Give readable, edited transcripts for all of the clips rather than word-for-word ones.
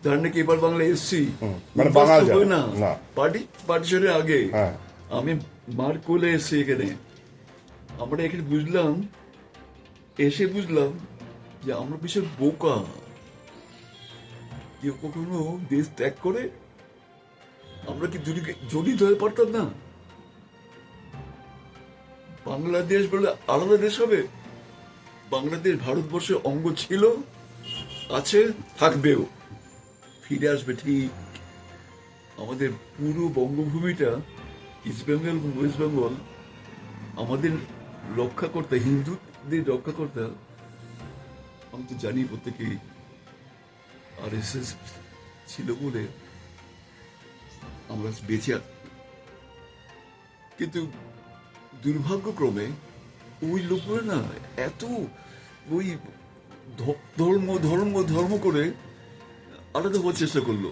যার নাকি এবার বাংলায় এসছি, মানে বাঙাল উদ্বাস্তু হই না, না। পার্টিশনের আগে হ্যাঁ। আমি মার কোলে এসছি এখানে। আমরা এখানে বুঝলাম, এসে বুঝলাম যে আমরা বিশাল বোকা। কেউ কখনো দেশ ত্যাগ করে আমরা কি জড়িত হয়ে পারতাম না? বাংলাদেশ বলে আলাদা দেশ হবে? বাংলাদেশ ভারতবর্ষের অঙ্গ ছিল, আছে, থাকবেও, ফিরে আসবে ঠিক। আমাদের পুরো বঙ্গভূমিটা, ইস্ট বেঙ্গল, ওয়েস্ট বেঙ্গল, আমাদের রক্ষা করতে, হিন্দুদের রক্ষা করতে, আমি তো জানি প্রত্যেকেই RSS ছিল বলে আমরা বেঁচে আছি। কিন্তু দুর্ভাগ্যক্রমে ওই লোকগুলো না এত ওই ধর্ম ধর্ম ধর্ম করে আলাদা হওয়ার চেষ্টা করলো।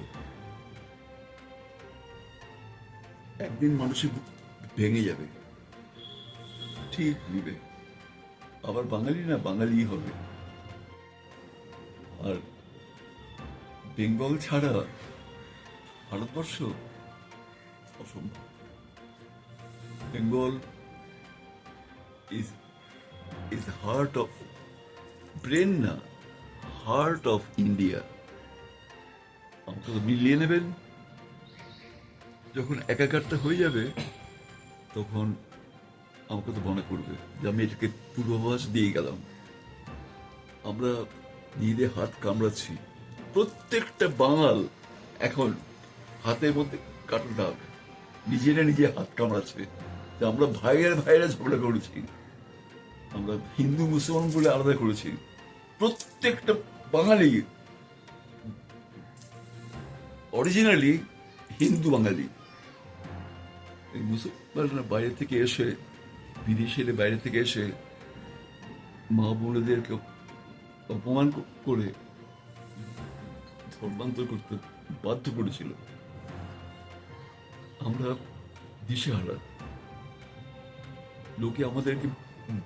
একদিন মানুষের বুক ভেঙে যাবে, ঠিক নিবে, আবার বাঙালি না বাঙালি হবে। আর বেঙ্গল ছাড়া ভারতবর্ষ অসম্ভব। Bengal is heart of, brain না, হার্ট অফ ইন্ডিয়া। আমাকে তো মিলিয়ে নেবেন। যখন একাকারটা হয়ে যাবে তখন আমাকে তো মনে করবে যে আমি এটাকে পূর্বাভাস দিয়ে গেলাম। আমরা নিজেদের হাত কামড়াচ্ছি। প্রত্যেকটা বাঙাল এখন হাতের মধ্যে কাটতে হবে, নিজেরা নিজে হাত কামড়াচ্ছে যে আমরা ভাইয়েরা ঝগড়া করেছি, আমরা হিন্দু মুসলমান বলে আলাদা করেছি। প্রত্যেকটা বাঙালি অরিজিনালি হিন্দু বাঙালি। এই মুসলমানরা বাইরে থেকে এসে, বিদেশের বাইরে থেকে এসে মা বোনেদেরকে অপমান করে ধর্মান্তর করতে বাধ্য করেছিল। আমরা দিশেহারা। লোকে আমাদেরকে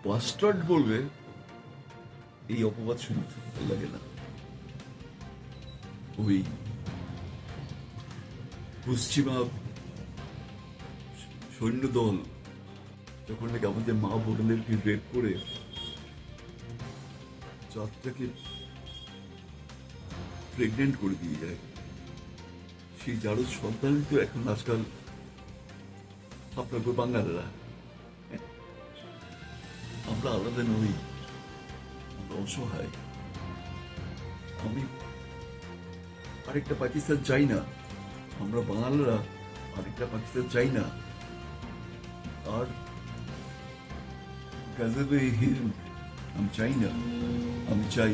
বাস্টার্ড বলবে, এই অপবাদ শুনতে ভালো লাগে না। ওই পশ্চিমা সৈন্যদল যখন নাকি আমাদের মা বোনদেরকে রেপ করে যাত্রাকে প্রেগনেন্ট করে দিয়ে যায়, সেই যারও সন্তান তো এখন আজকাল আপনার বাঙালিরা। আমরা আলাদা নই, আমরা অসহায়। আমি আরেকটা পাকিস্তান চাই না, আমরা বাঙালিরা আরেকটা পাকিস্তান চাই না। আর গাজবে হিন্দ আমি চাই না। আমি চাই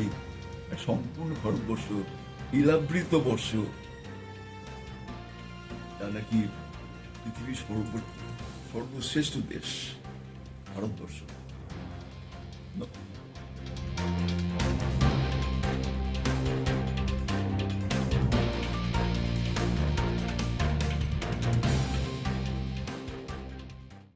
সম্পূর্ণ ভারতবর্ষ, ইলাবৃত বর্ষ, তা নাকি পৃথিবীর সর্বশ্রেষ্ঠ দেশ ভারতবর্ষ।